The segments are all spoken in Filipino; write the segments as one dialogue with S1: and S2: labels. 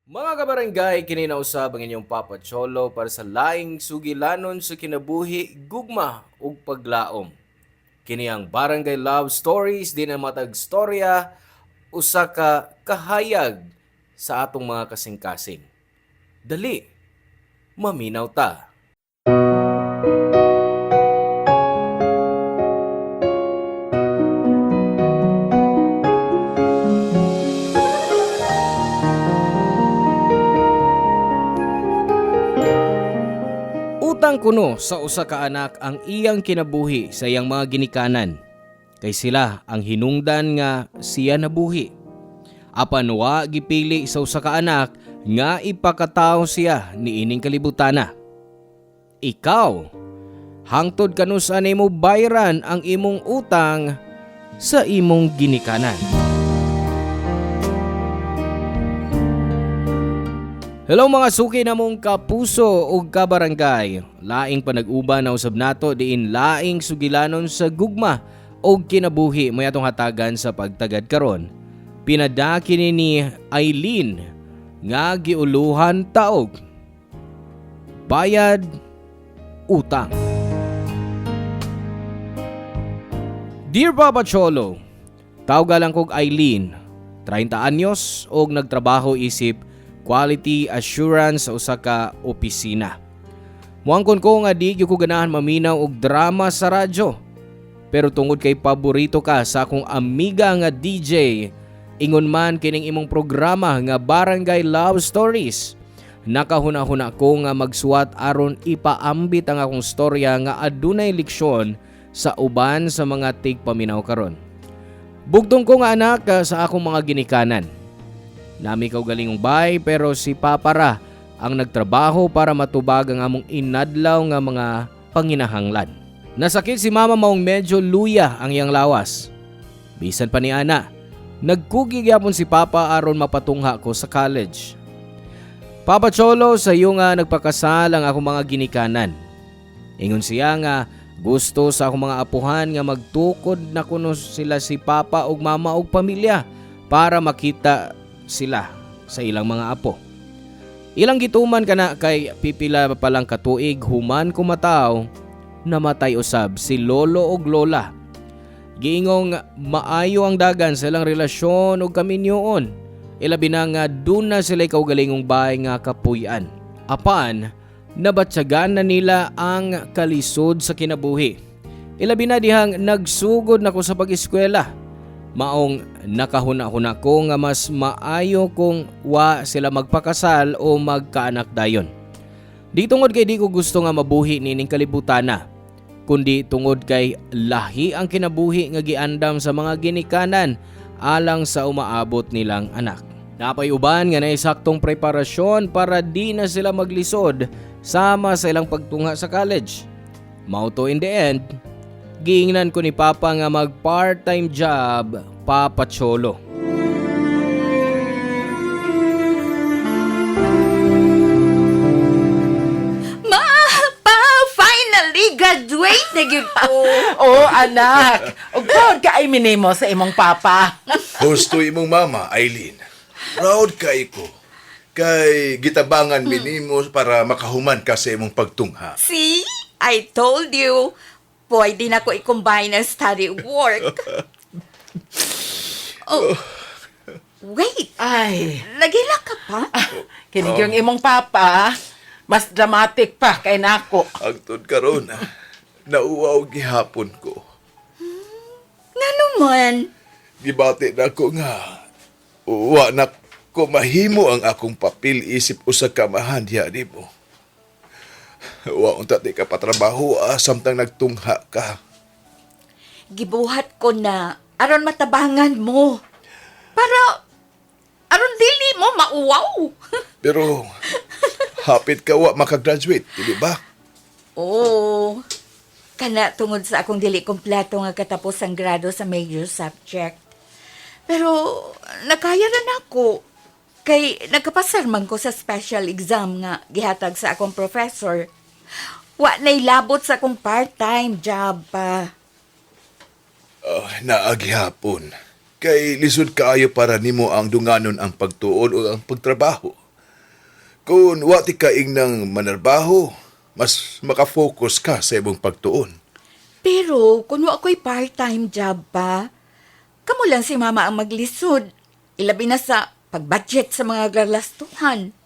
S1: Mga kabarangay, kininausab ang inyong Papa Cholo para sa laing sugilanon sa kinabuhi, gugma ug paglaom. Kini ang Barangay Love Stories din ang matag storya usa ka kahayag sa atong mga kasing-kasing. Dali, maminaw ta. Utang kuno sa usa ka anak ang iyang kinabuhi sa iyang mga ginikanan. Kay sila ang hinungdan nga siya nabuhi. Apan wa gipili sa usa ka anak nga ipakatawo siya niining kalibutana. Ikaw, hangtod kanusa nimo bayran ang imong utang sa imong ginikanan. Hello mga suki namong kapuso ug kabarangay. Laing panag-uban na usab nato diin laing sugilanon sa gugma og kinabuhi may atong hatagan sa pagtagad karon. Pinadaki ni Eileen nga giuluhan taog. Bayad utang. Dear Papa Cholo, tawag lang kog Eileen, 30 anyos og nagtrabaho isip quality assurance sa usa ka opisina. Muangkon ko nga di gyud ko ganahan maminaw og drama sa radyo. Pero tungod kay paborito ka sa akong amiga nga DJ, ingon man kining imong programa nga Barangay Love Stories, nakahuna-huna ko nga magsuwat aron ipaambit ang akong storya nga adunay leksyon sa uban sa mga tigpaminaw karon. Bugtong ko nga anak sa akong mga ginikanan. Nami kaw galingong bay pero si Papara ang nagtrabaho para matubag ang among inadlaw nga mga panginahanglan. Nasakit si mama maong medyo luya ang iyang lawas. Bisan pa ni Ana, nagkugi gyapon si Papa aron mapatungha ko sa college. Papa Cholo, sa iyo nga nagpakasal ang akong mga ginikanan. Ingon siya nga gusto sa akong mga apuhan nga magtukod na kuno sila si Papa ug Mama ug pamilya para makita sila sa ilang mga apo. Ilang gituman kana kay pipila pa lang katuig human kumataw, namatay usab si lolo ug lola. Giingong maayo ang dagan sa ilang relasyon ug kaminyoon. Ilabi na nga dun na sila kaugalingong bahay nga kapuy-an. Apan, nabatyagan na nila ang kalisod sa kinabuhi. Ilabi na dihang nagsugod na ko sa pag-eskwela. Maong nakahuna-huna ko nga mas maayo kung wa sila magpakasal o magkaanak dayon. Di tungod kay di ko gusto nga mabuhi nining kalibutana, kundi tungod kay lahi ang kinabuhi nga giandam sa mga ginikanan alang sa umaabot nilang anak. Napay uban nga naisaktong preparasyon para di na sila maglisod sama sa ilang pagtungha sa college. Mauto in the end, giingnan ko ni Papa nga mag part-time job, Papa Cholo.
S2: Finally graduate na gyud ko.
S3: Oo, anak. Ug proud ka ay minimo sa imong papa.
S4: Gusto imong mama, Eileen. Proud kay ko. Kay gitabangan minimo para makahuman ka sa imong pagtungha.
S2: See? I told you. Pwede na ko i-combine ang study ug work. Oh. Wait.
S3: Ay,
S2: Nagila ka pa?
S3: kinig yung imong papa. Mas dramatic pa kay nako.
S4: Agtod karon, nauwaw gihapon ko.
S2: Nga naman.
S4: Gibati na ko nga, wa na ko mahimo ang akong papel isip usa ka mahandya di mo. Wa unta di ka patrabaho samtang nagtungha ka.
S2: Gibuhat ko na aron matabangan mo. Para aron dili mo mauwaw.
S4: Pero hapit ka wa makagraduate, di ba?
S2: Oo. Kana tungod sa akong dili kompleto nga katapos ang grado sa major subject. Pero nakaya na ako. Kay nagkapasar man ko sa special exam nga gihatag sa akong professor. Wa na'y labot sa akong part-time job pa.
S4: Naagihapon. Kay lisod kaayo para nimo ang dunganon ang pagtuon o ang pagtrabaho. Kung wa ti kaing ng manarbaho, mas makafocus ka sa imong pagtuon.
S2: Pero kung ako'y part-time job pa, kamo lang si mama ang maglisod. Ilabi na sa pagbudget sa mga galastuhan.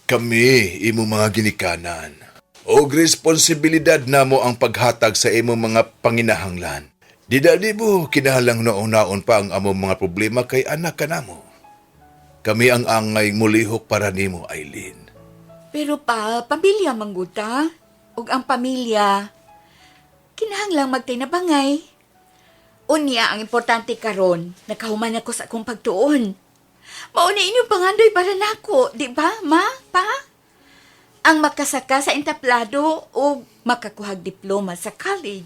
S4: Kami, imo mga ginikanan. Og responsibilidad namo ang paghatag sa imong mga panginahanglan. Di mo kinahalang naon pa ang among mga problema kay anak ka namo. Kami ang angay mulihok para nimo, Aileen.
S2: Pero pa, pamilya mangguta. Ug ang pamilya, kinahanglang magtinabangay. Unya ang importante karon, nakahuman ako sa akong pagtuon. Mauna inyong pangandoy para nako, di ba, ma, pa? Ang makasaka sa entaplado o makakuhag diploma sa college.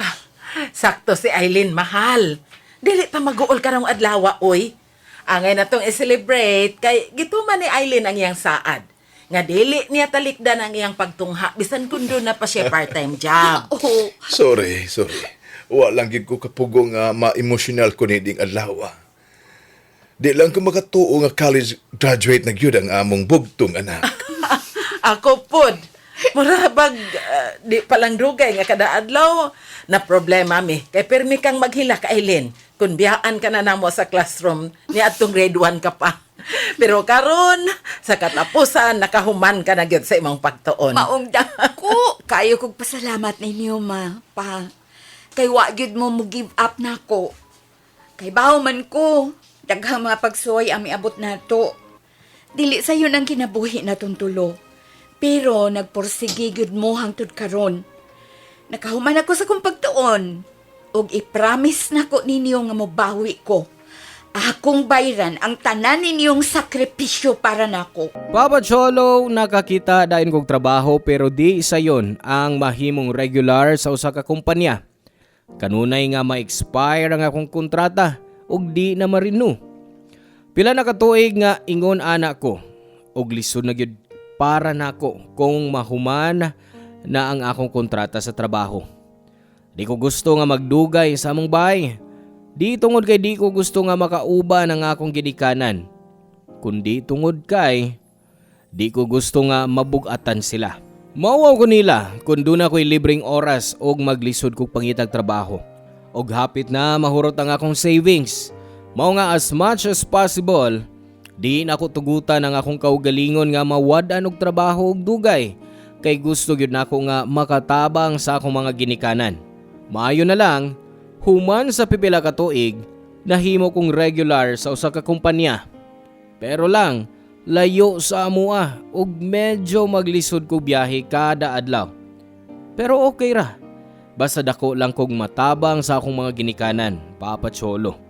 S3: Sakto si Aileen, mahal. Dili pa mag-uol ka ng adlaw, oy. Angay na tong i-celebrate, kay gituman ni Aileen ang iyang saad. Nga dili niya talikdan ang iyang pagtungha, bisan kundo na pa siya part-time job.
S2: Oh,
S4: Sorry. Wa lang gid ko kapugo nga ma-emotional ko ni ding adlaw. Di lang ko makatuo nga college graduate na gyud ang among bugtong anak.
S3: Ako pod. Murabag, di palang dugay nga kada adlaw na problema mi. Kay permi kang maghila ka, Aileen. Kung biyaan ka na namo sa classroom, ni atong grade 1 ka pa. Pero karon sa katapusan, nakahuman ka na gyud sa imong pagtuon.
S2: maong dako. Kayo kog pasalamat ninyo, ma, pa. Kay wa gyud mo give up nako. Kay bawo man ko, daghang mga pagsuway ang miabot nato. Dili sayo nang kinabuhi na tuntulo. Pero nagporsige gyud mo hangtod karon. Nakahuman ako sa kong pagtuon. Og i-promise nako ninyo nga mobawi ko. Akong bayran ang tanan ninyong sakripisyo para nako.
S1: Papa Cholo, nakakita dayon kog trabaho pero di isa yon ang mahimong regular sa usa ka kumpanya. Kanunay nga ma-expire ang akong kontrata ug di na ma-renew. Pila na katuig nga ingon anak ko ug lisod na gyud para nako kung mahuman na ang akong kontrata sa trabaho. Di ko gusto nga magdugay sa among bahay. Di tungod kay di ko gusto nga makauba ng akong ginikanan. Kundi tungod kay di ko gusto nga mabugatan sila. Mauwaw ko nila kung doon ako'y libreng oras og maglisod kong pangitag trabaho. Og hapit na mahurot ang akong savings. Mao nga as much as possible, di na ako tugutan ang akong kaugalingon nga mawad-an og trabaho og dugay. Kay gusto gyud nako nga makatabang sa akong mga ginikanan. Maayo na lang, human sa pipila ka tuig, nahimo kong regular sa usa ka kumpanya. Pero lang, layo sa amua ug medyo maglisod ko biyahe kada adlaw. Pero okay ra. Basta dako lang kog matabang sa akong mga ginikanan, Papa Cholo.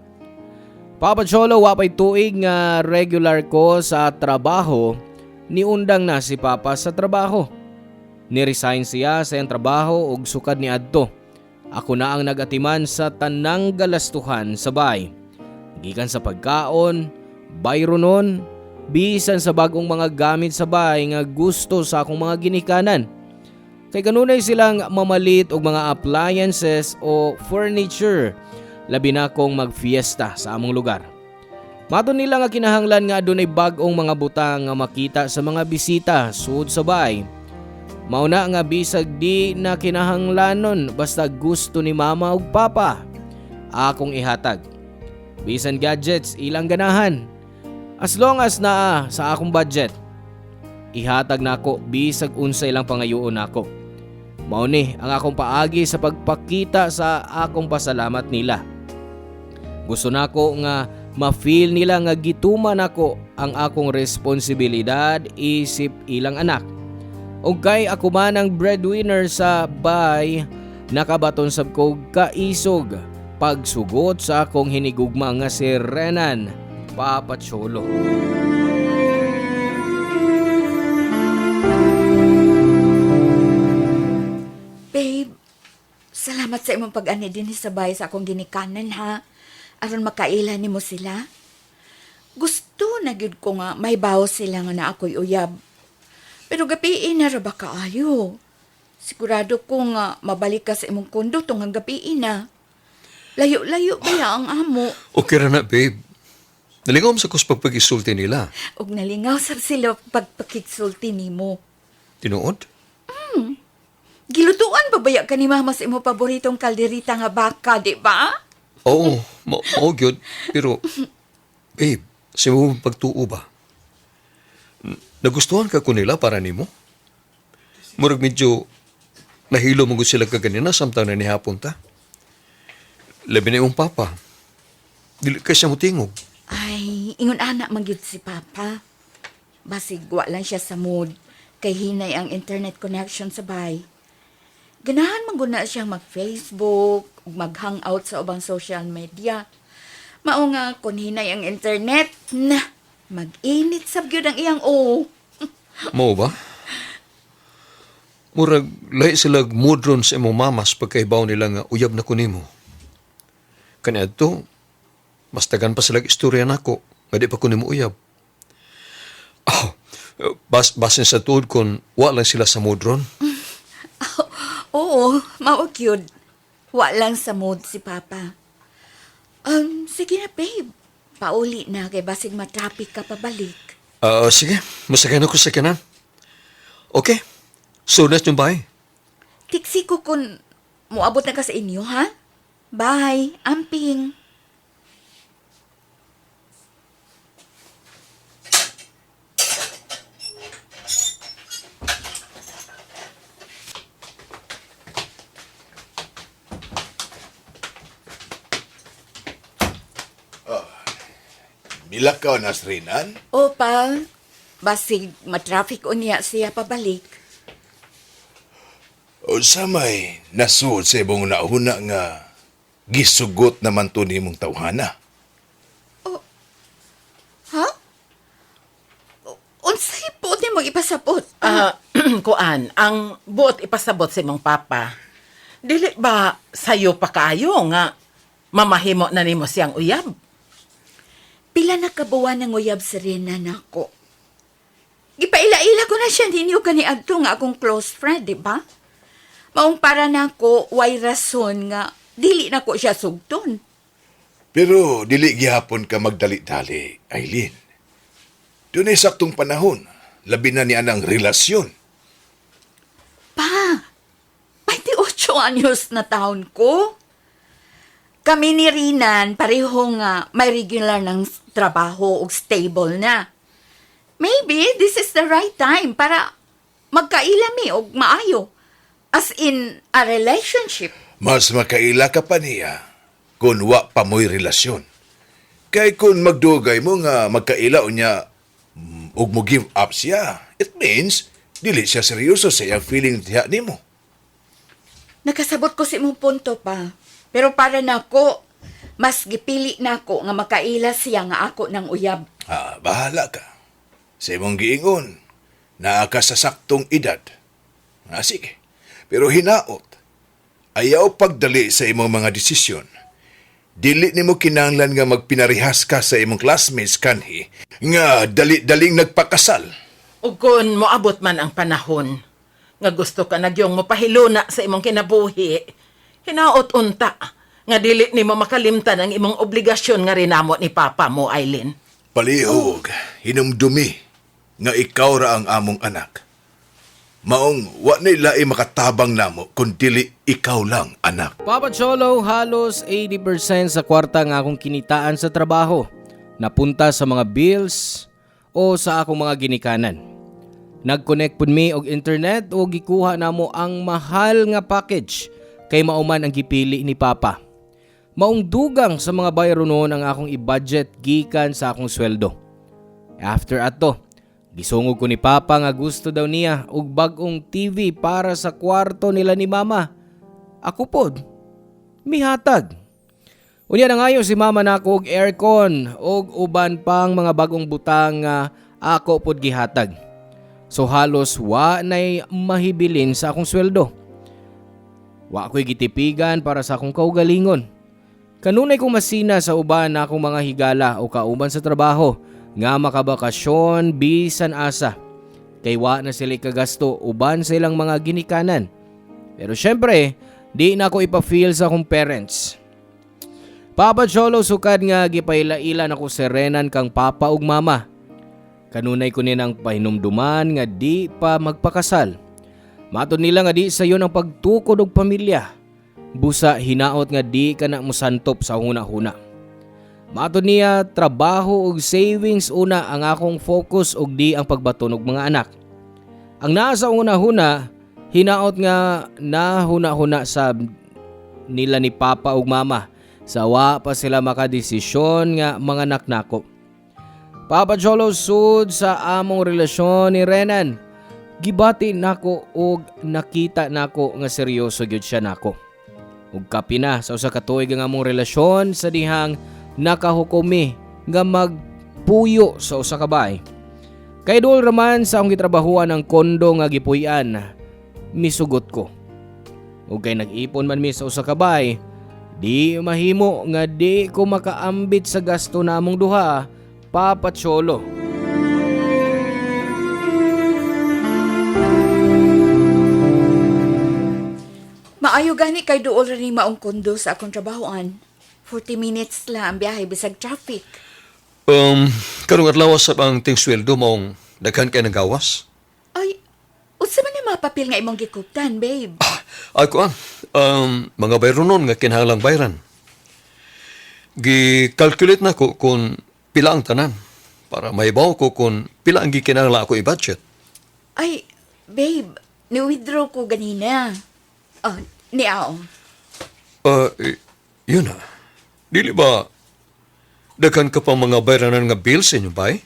S1: Papa Cholo, wapay tuig nga regular ko sa trabaho, niundang na si Papa sa trabaho. Ni-resign siya sa iyang trabaho ug sukad ni adto. Ako na ang nagatiman sa tanang galastuhan sa bahay. Gikan sa pagkaon, bayronon, bisan sa bagong mga gamit sa bahay nga gusto sa akong mga ginikanan. Kay kanunay silang mamalit og mga appliances o furniture, labi na kong magfiesta sa among lugar. Mato nila nga kinahanglan nga adunay bag-ong mga butang nga makita sa mga bisita sud sa bahay. Mauna nga bisag di na kinahanglanon basta gusto ni mama ug papa. Akong ihatag. Bisan gadgets ilang ganahan. As long as naa sa akong budget. Ihatag nako bisag unsay lang pangayoon nako. Mao ni ang akong paagi sa pagpakita sa akong pasalamat nila. Gusto nako nga ma-feel nila nga gituman nako ang akong responsibilidad isip ilang anak. O kay ako man ang breadwinner sa bahay, nakabaton sab ko kaisog pagsugot sa akong hinigugma nga si Renan, Papa Cholo.
S2: Babe, salamat sa imong pag-ani din sa bahay sa akong ginikanan, ha? Aron makaila nimo sila. Gusto na gyud ko nga may bawo sila nga na ako'y uyab. Pero gapiin na ra ba kaayo? Sigurado ko nga mabalik ka sa imong kondo tunggang gapiin na. Layo-layo ba ya ang amo?
S5: Okay ra na, babe. Nalingaw sa kus pagpagisulti nila.
S2: Ug nalingaw sab sila pagpakigsulti nimo.
S5: Tinuod?
S2: Gilutuan ba baya ka ni mama sa imo paboritong kalderita nga baka, di ba?
S5: Oo, mao gyud. Pero, babe, sa mo pagtuo ba? Nagustuhan ka ko nila para nimo? Murag medyo nahilo mo gud sila kaganina samtang na nihapon ta. Labi na yung papa. Dili ka siya mutingog.
S2: Ay, ingon anak magyud si Papa. Basig wa lang siya sa mood kay hinay ang internet connection sa bay. Ganahan man gud na siyang mag-Facebook ug mag-hangout sa ubang social media. Mao nga kun hinay ang internet, na mag-init sab gyud ang iyang
S5: Mao ba? Murag lahi sila mudron sa imong mamas pagkaibaw nila nga uyab na kunimo. Kaniadto, mas tagan pa sila istorya nako nga di pa kunimo uyab. Basin sa tuod kon wa lang sila sa mudron.
S2: Oo, mao gyud. Wa lang sa mood si Papa. Sige na babe. Pauli na kay basig matraffic ka pabalik.
S5: Sige, masakay na ko sa kanan. Okay, so that's yung bahay.
S2: Tiksi ko kung muabot na ka sa inyo, ha? Bye, amping.
S4: Milakaw na Srinan?
S2: Opa, basig matraffic unya siya pabalik.
S4: O sa may nasuod sa ibong nauna nga gisugot naman to ni mong tawhana.
S2: Ha? Unsay po ni mag-ipasabot?
S3: Kuan, ang buot ipasabot sa imong papa. Dili ba sayo pa kayo nga mamahimo na nimo siyang uyab?
S2: Pila na kabuwan ng uyab sa Rina nako. Gipaila-ila ko na siya ninyo kaniadto nga akong close friend, di ba? Maong para nako way rason nga dili nako siya sugton.
S4: Pero dili gihapon ka magdali-dali, Aileen. Doon ay saktong panahon, labi na ni anang relasyon.
S2: Pa, 28 anyos na taon ko. Kami ni Rinan, pareho nga may regular ng trabaho o stable na. Maybe this is the right time para magkailami o maayo. As in, a relationship.
S4: Mas makaila ka pa niya kung wa pa mo'y relasyon. Kay kung magdugay mo nga magkaila o niya ug mo give up siya, it means dili siya seryoso sa iyang feeling diha nimo.
S2: Nakasabot ko si mong punto pa. Pero para nako, mas gipili nako nga makaila siya nga ako ng uyab.
S4: Bahala ka. Sa imong giingon, naa ka sa saktong edad. Sige. Pero hinaot, ayaw pagdali sa imong mga desisyon. Dili nimo kinahanglan nga magpinarihas ka sa imong classmates kanhi nga dali-daling nagpakasal.
S3: Ug kun moabot man ang panahon nga gusto ka nagyong mopahiluna sa imong kinabuhi, hinaot unta nga dili nimo makalimtan ang imong obligasyon nga rinamo ni papa mo, Aileen.
S4: Palihog, hinumdumi nga ikaw ra ang among anak. Maong wa nila makatabang namo kung dili ikaw lang anak.
S1: Papa Cholo, halos 80% sa kwarta nga akong kinitaan sa trabaho napunta sa mga bills o sa akong mga ginikanan. Nag-connect pud mi og internet o gikuha namo ang mahal nga package kay mauman ang gipili ni Papa. Maong dugang sa mga bayro noon ang akong i-budget gikan sa akong sweldo. After ato, gisungog ko ni Papa nga gusto daw niya og bag-ong TV para sa kwarto nila ni Mama. Ako pod, mihatag. Unya na ngayon si Mama nako og aircon og uban pang mga bagong butang nga ako pod gihatag. So halos wa nay mahibilin sa akong sweldo. Wa ko'y gitipigan para sa akong kaugalingon. Kanunay kong masina sa uban na akong mga higala o kauban sa trabaho nga makabakasyon bisan asa. Kay wa na sila kagasto uban sa ilang mga ginikanan. Pero syempre, di na ako ipa-feel sa akong parents. Papa Cholo, sukad nga gipaila-ila nako si Renan kang papa ug mama. Kanunay ko ninang pahinumduman nga di pa magpakasal. Matod nila nga di sayo ang pagtukod og pamilya. Busa hinaot nga di ka na musantop sa huna-huna. Matod niya, trabaho ug savings una ang akong focus ug di ang pagbaton og mga anak. Ang nasa una-huna, hinaot nga nahuna-huna sa nila ni papa ug mama. Sawa pa sila makadesisyon nga mga anak nako. Papa Cholo, sud sa among relasyon ni Renan, gibati nako og nakita nako nga seryoso gyud siya nako. Ug kapi na sa usa ka tuig nga among relasyon sa dihang nakahukumi nga magpuyo sa usa ka bahay. Kay dul raman sa akong gitrabahuan ang kondo nga gipuy-an, misugot ko. Ug kay nag-ipon man mi sa usa ka bahay, di mahimo nga di ko makaambit sa gasto namong duha, Papa Cholo.
S2: Maayo gani kay duol ra ni maong kondo sa akong trabahoan. 40 minutes lang ang biyahe bisag traffic.
S5: Karong adlaw sa ang ting sweldo maong daghan kay nagawas.
S2: Ay, unsa man yung mga papel nga imong gikuptan, babe?
S5: Ako mga bayronon nga kinahanglang bayran. Gi-calculate na ko kung pila ang tanan para mahibaw ko kung pila ang gikinahanglan ako i-budget.
S2: Ay, babe, ni-withdraw ko ganina. Oh, niaw.
S5: Yun na. Dili ba daghan ka pa mga bayranan nga bills sa inyo bay?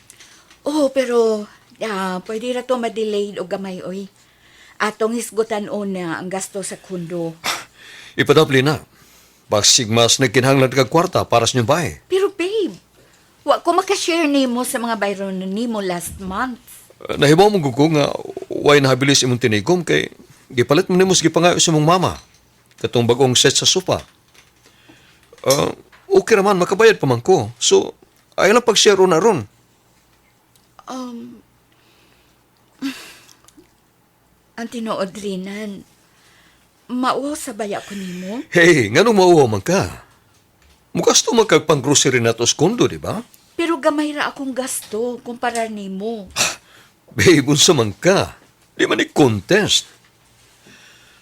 S2: Oh, pero pwede ra to ma-delayed o gamay, oy. Atong hisgutan una ang gasto sa kondo.
S5: Ipadapli na. Basig mas nagkinahanglan kag kwarta para sa inyo bay.
S2: Pero babe, wa ko makashare nimo sa mga bayron nimo last month.
S5: Nahibaw mo gugo nga way nahabilis imong tinigom kay gipalit mo nimo sa gipangayo sa imong mama. Katong bagong set sa sopa. Okay raman, makabayad pa man ko. So, ayaw lang pag-share na ron.
S2: Ang tinuod rinan, mauwaw sa baya ko nimo?
S5: Hey, nga nung mauwaw man ka. Mukasto magkagpang grocery na to sa kondo, di ba?
S2: Pero gamay ra akong gasto kumpara nimo.
S5: Babe, unsa man ka. Di man i-contest.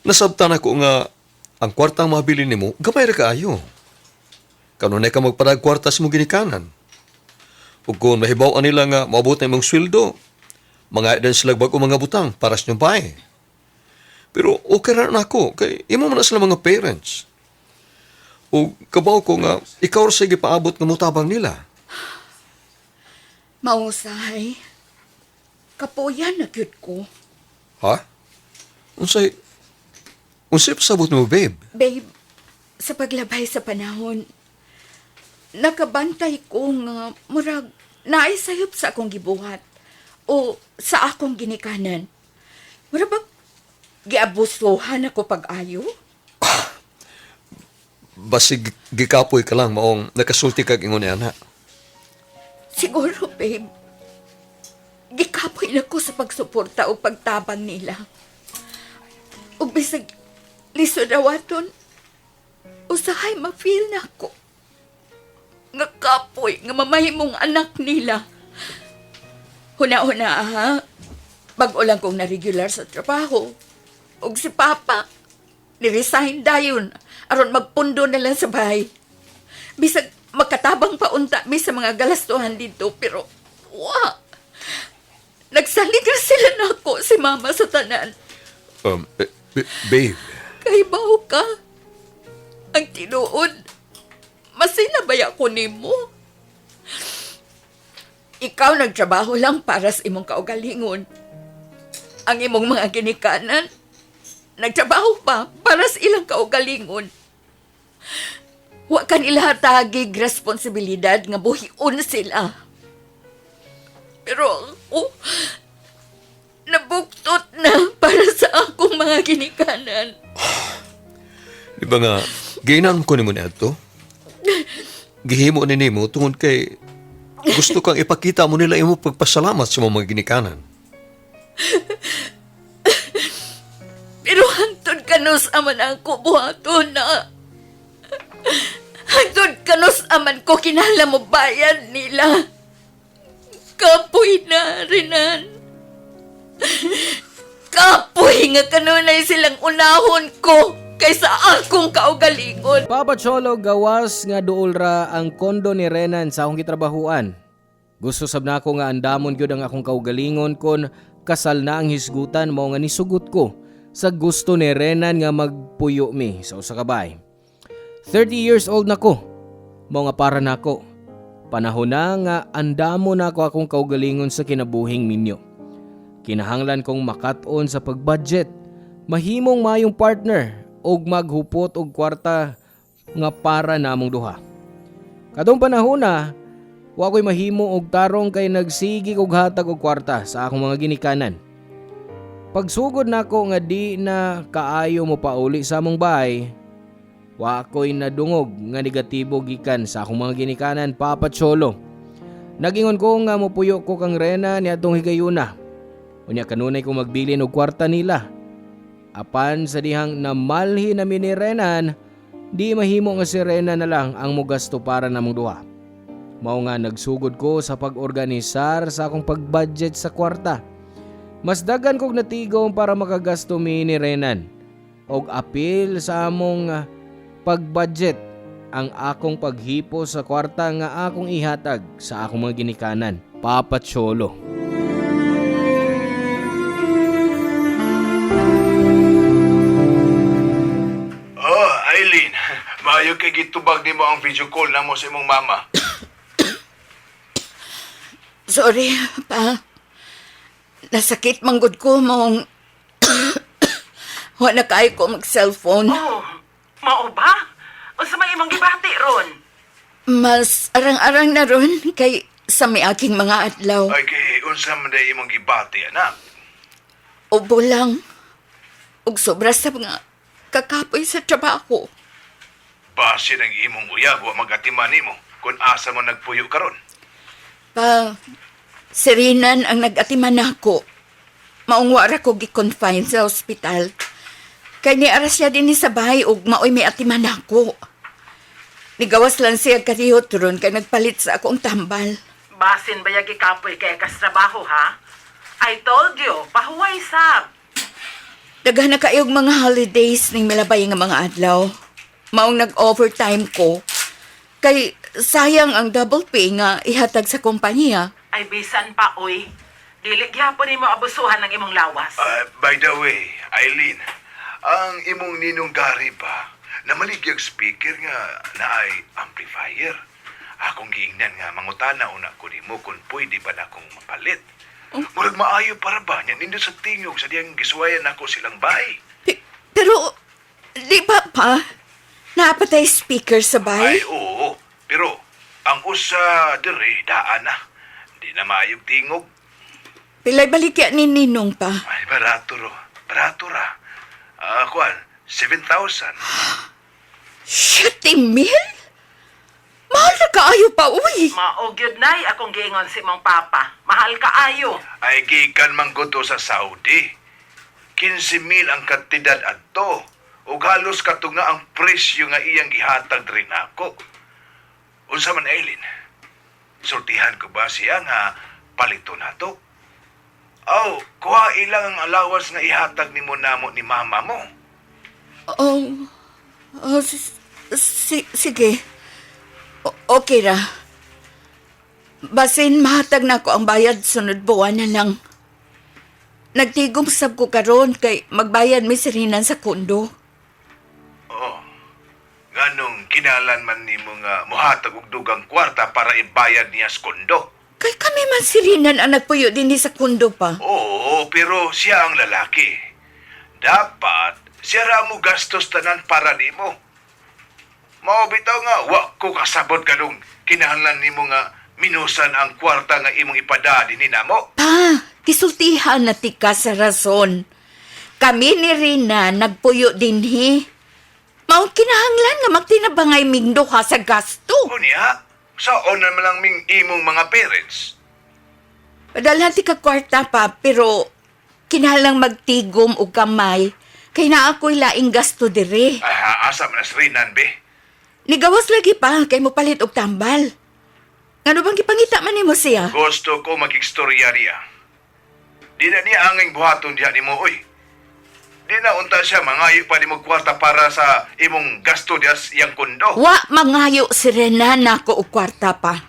S5: Nasabtan ako nga ang kwartang mabili nimo, gamay ra kaayo. Kanunay ka magparag kwarta sa mong ginikanan. Ug kung mahibaw nila nga maabot na imong sweldo, mga din sila bago mga butang para sa inyong bahay. Pero okay ra na ako, kay imo man na sila mga parents. O kabaw ko nga, ikaw ra sige paabot nga mutabang nila.
S2: Mausay. Kapuyan na cute ko.
S5: Ha? Unsay pasabot mo, babe?
S2: Babe, sa paglabay sa panahon, nakabantay ko nga murag naisayop sa akong gibuhat o sa akong ginikanan. Murag ba giabusuhan ako pag-ayo?
S5: Basig gikapoy ka lang maong nakasulti kag ingon ni ana.
S2: Siguro, babe. Gikapoy na ko sa pagsuporta o pagtabang nila. O bisag lisodawaton, usahay ma-feel na ko. Nga kapoy, nga mamahimong anak nila. Huna-huna, ha? Bago lang kong na-regular sa trabaho. O si Papa, ni-resign dayon, aron magpundo na lang sa bahay. Bisag makatabang paunta mi sa mga galastuhan dito, pero nagsaligan sila na ako si Mama sa tanan.
S5: Babe.
S2: Kay bao ka? Ang tinuod, masinabaya ko nimo. Ikaw nagtrabaho lang para sa imong kaugalingon. Ang imong mga ginikanan, nagtrabaho pa para sa ilang kaugalingon. Wa ka nila hatagig responsibilidad nga buhiun sila. Pero ako, nabuktot na para sa akong mga ginikanan.
S5: Di ba nga, ginan ko ni mo na ito? Gihimo ni nimo tungod kay gusto kang ipakita mo nila imo pagpasalamat sa mga ginikanan.
S2: Pero hantod ka nos aman ang kubuhaton na Hangtod kanus aman ko kinahanglan mo bayad nila. Kapoy na, Renan. Kapoy nga kanunay silang unahon ko kaysa akong kaugalingon.
S1: Papa Cholo, gawas nga duol ra ang kondo ni Renan sa akong gitrabahuan. Gusto sab na ako nga andamon gyud ang akong kaugalingon kon kasal na ang hisgutan mao nga nisugot ko sa gusto ni Renan nga magpuyo mi sa usa ka bahay. 30 years old na ko. Mao nga para nako. Panahon na nga andamo na ako akong kaugalingon sa kinabuhing minyo. Kinahanglan kong makat-on sa pagbudget, mahimong mayong partner og maghupot og kwarta nga para namong duha. Kadong panahon na, wa ko'y mahimo og tarong kay nagsigi og hatag og kwarta sa akong mga ginikanan. Pagsugod nako nga di na kaayo mo pauli sa among bahay, wa ko'y nadungog nga negatibo gikan sa akong mga ginikanan, Papa Cholo. Nagingon ko nga mopuyo ko kang Rena ni atong higayuna. Unya kanunay kong magbilin og kwarta nila. Apan sa dihang namalhi namin ni Renan, di mahimo nga si Renan na lang ang mugasto para namong duha. Mao nga nagsugod ko sa pag-organisar sa akong pag-budget sa kwarta. Mas dagan kog natigom para makagasto mi ni Renan. Og apil sa among pag-budget ang akong paghipo sa kwarta nga akong ihatag sa akong mga ginikanan, Papa Cholo.
S4: Oh, Aileen, maayo kay gitubag nimo ang video call namo sa imong mama.
S2: Sorry, pa. Nasakit manggod ko mong wala kay ko mag-cellphone.
S3: Oh, mao ba? Unsa may imong gibati ron?
S2: Mas arang-arang na ron kay sa may aking mga adlaw.
S4: Ay kay unsa man day imong gibati, anak?
S2: Ubo lang. Ug sobra sa mga kakapoy sa trabaho.
S4: Base ng imong uyab wa magatiman nimo kung asa mo nagpuyo karon.
S2: Pa, Serinan ang nag-atiman ako. Maong wara ko gi-confine sa ospital. Kay niara siya din sa bahay ug maoy may atiman ako. Nigawas lang siya karihot ron kay nagpalit sa akong tambal.
S3: Basin ba yagi kapoy kay kas trabaho, ha? I told you, pahuway sab.
S2: Daghan na kayog mga holidays ning milabay nga mga adlaw. Maong nag-overtime ko. Kay sayang ang double pay nga ihatag sa kompanya.
S3: Ay bisan pa, oy. Dili gyapon nimo abusuhan ng imong lawas.
S4: By the way, Aileen, ang imong ninong Gary ba, namaligyag speaker nga naay amplifier. Akong giingnan nga mangutana una ko nimo kung pwede ba na akong mapalit. Murag maayo para ba niya nindo sa tingog sa diyang gisuwayan ako silang bahay.
S2: Pero, di ba pa? Napatay speaker sa bahay?
S4: Ay, oo. Pero, ang usa dire, daan na. Di na maayog tingog.
S2: Pilay balikya ni Ninong pa.
S4: Ay, barato ro. Barato ra. Kuan, 7,000.
S2: 70,000? Mahal na kaayo pa, uy!
S3: Maogyod nay akong giingon si imong papa. Mahal kaayo.
S4: Ay, gikan man ko to sa Saudi. 15,000 ang kantidad adto. Ug halos katunga ang presyo nga iyang gihatag rin ako. Unsa man, Aileen? Sortihan ko ba siya nga palito na to? Aw, kuha ilang ang allowance nga ihatag ni mo namo ni mama mo.
S2: Sige. Okay ra. Basin mahatag na ko ang bayad sunod buwan na lang. Nagtigom sab ko karon kay magbayad mi sirinan sa kondo.
S4: Oo. Nganong kinalan man ni mo nga muhatag og dugang kwarta para ibayad niya sa kondo.
S2: Kay kami man sirinan ang nagpuyo din sa kondo pa.
S4: Oo, pero siya ang lalaki. Dapat siya ra mo gastos tanan para nimo. Mao bitaw nga wa ko kasabot kanong kinahanglan nimo nga minusan ang kwarta nga imong ipadadi ni namo.
S2: Pa, kisultihan na tika sa rason. Kami ni Rina nagpuyo dinhi. Mao kinahanglan nga magtinabangay mingdo ha sa gasto.
S4: Unya, saon na lang ming imong mga parents.
S2: Padalhan ti ka kwarta pa, pero kinahanglang magtigom og kamay kay naa ako'y laing gasto dire.
S4: Ay, asa man as rinan, be?
S2: Nigawas lagi pa kay mo palit og tambal. Ngano bang gipangita man nimo siya?
S4: Gusto ko mag-istorya niya. Di na niya anging buhaton diha nimo, oy. Di na unta siya mangayo pa ni mo kwarta para sa imong gasto diha sa iyang kondo.
S2: Wa mangayo si Renan nako og kwarta pa.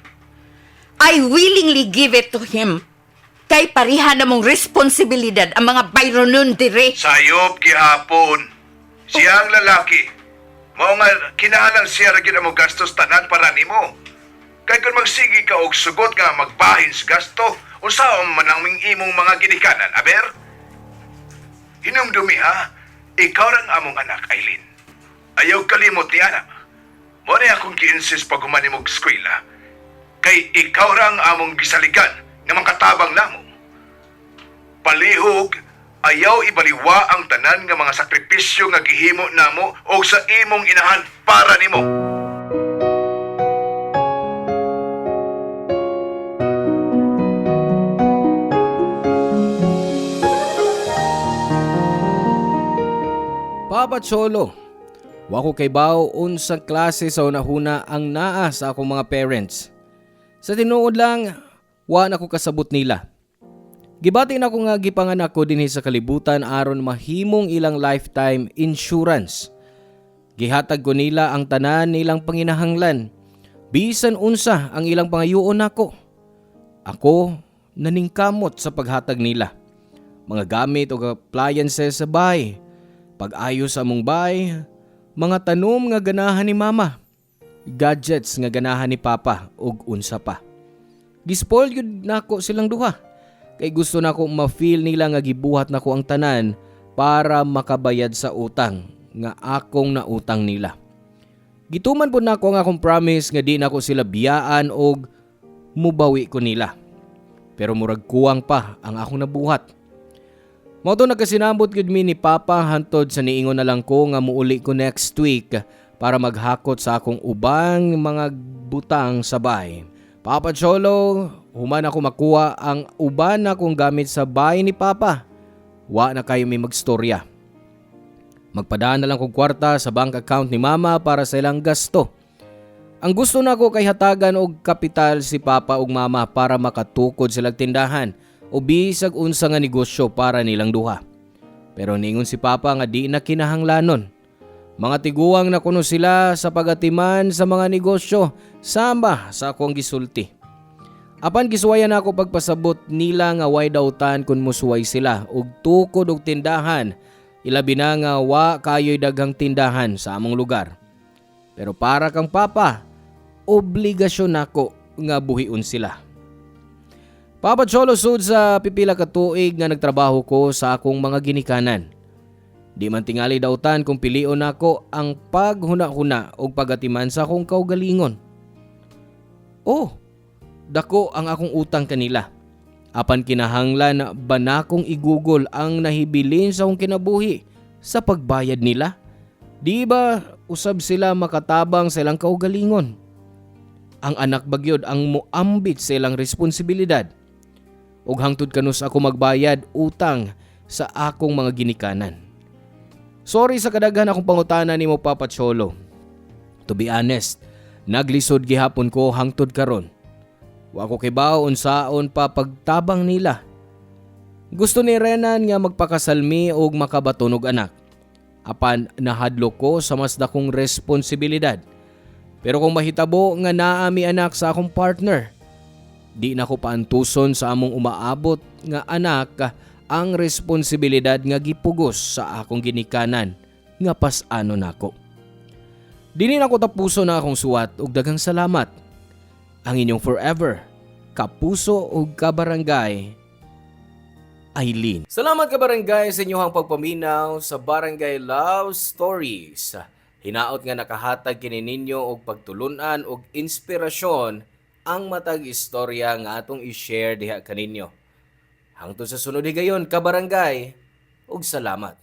S2: I willingly give it to him. Kay pariha na mong responsibilidad ang mga bayro nun dire.
S4: Sayop gihapon. Siya ang lalaki. Mao nga kinahanglan siya ra gyud ang mo gastos tanan para nimo. Kay kung magsigi ka og sugot nga magbahin sa gasto, unsaon man ang imong mga ginikanan, aber? Hinumdumi ha, ikaw rang among anak, Aileen. Ayaw kalimot ni anak. Mo na akong gi-insist pag humani mong eskwela. Kay ikaw rang among gisaligan nga mangkatabang namo. Palihog, ayaw ibaliwa ang tanan nga mga sakripisyo nga gihimo namo o sa imong inahan para nimo.
S1: Papa Cholo, wako kay bao unsang klase sa unahuna ang naa sa akong mga parents. Sa tinuod lang, wa na ko kasabot nila. Gibati na ko nga gipanganak ko dinhi sa kalibutan aron mahimong ilang lifetime insurance. Gihatag ko nila ang tanan nilang panginahanglan, bisan unsa ang ilang pangayuon nako. Ako naningkamot sa paghatag nila. Mga gamit o appliances sa bahay, pag-ayos sa among bahay, mga tanom nga ganahan ni mama, gadgets nga ganahan ni papa ug unsa pa. Gispoil yun nako silang duha. Kay gusto nako ma-feel nila nga gibuhat nako ang tanan para makabayad sa utang nga akong nautang nila. Gituman po nako ang akong promise nga di nako sila biyaan og mubawi ko nila. Pero murag kuwang pa ang akong nabuhat. Mao to nagkasinabot gud mi ni Papa hantod sa niingon na lang ko nga muuli ko next week para maghakot sa akong ubang mga butang sa bahay. Papa Cholo, human ako makuha ang uban na kong gamit sa bahay ni Papa. Wa na kayo may magstorya. Magpadaan na lang kong kwarta sa bank account ni Mama para sa ilang gasto. Ang gusto na ko kay hatagan og kapital si Papa ug Mama para makatukod silang tindahan o bisag unsa nga negosyo para nilang duha. Pero ningon si Papa nga di na kinahanglanon. Mga tiguang na kuno sila sa pagatiman sa mga negosyo sama sa akong gisulti. Apan gisuwayan ako pagpasabot nila nga way dawtan kun musuway sila og tukod og tindahan, ilabi na nga wa kayo'y daghang tindahan sa among lugar. Pero para kang Papa, obligasyon nako nga buhion sila. Papa Cholo, sud sa pipila ka tuig nga nagtrabaho ko sa akong mga ginikanan. Di man tingali dawtan kung pilion nako ang paghuna-huna o pagatiman sa akong kaugalingon. Oh, dako ang akong utang kanila. Apan kinahanglan ba nakong igugol ang nahibilin sa akong kinabuhi sa pagbayad nila? Di ba usab sila makatabang sa ilang kaugalingon? Ang anak bagyod ang muambit sa ilang responsibilidad. Ug hangtod kanus ako magbayad utang sa akong mga ginikanan. Sorry sa kadaghan akong pangutana nimo Papa Cholo. To be honest, naglisod gihapon ko hangtod karon. Wa ko kibaw unsaon pa pagtabang nila. Gusto ni Renan nga magpakasalmi og makabaton og anak. Apan nahadlok ko sa mas dakong responsibilidad. Pero kung mahitabo nga naami anak sa akong partner, di na ko paantuson sa among umaabot nga anak ang responsibilidad nga gipugos sa akong ginikanan nga pas-ano nako. Dili na ko tapuso na akong suwat ug daghang salamat. Ang inyong forever, kapuso ug kabarangay, Aileen. Salamat kabarangay sa inyong pagpaminaw sa Barangay Love Stories. Hinaot nga nakahatag kini ninyo og pagtulunan og inspirasyon ang matag istorya nga atong i-share diha kaninyo. Hangtod sa sunod higayon kabarangay, ug salamat.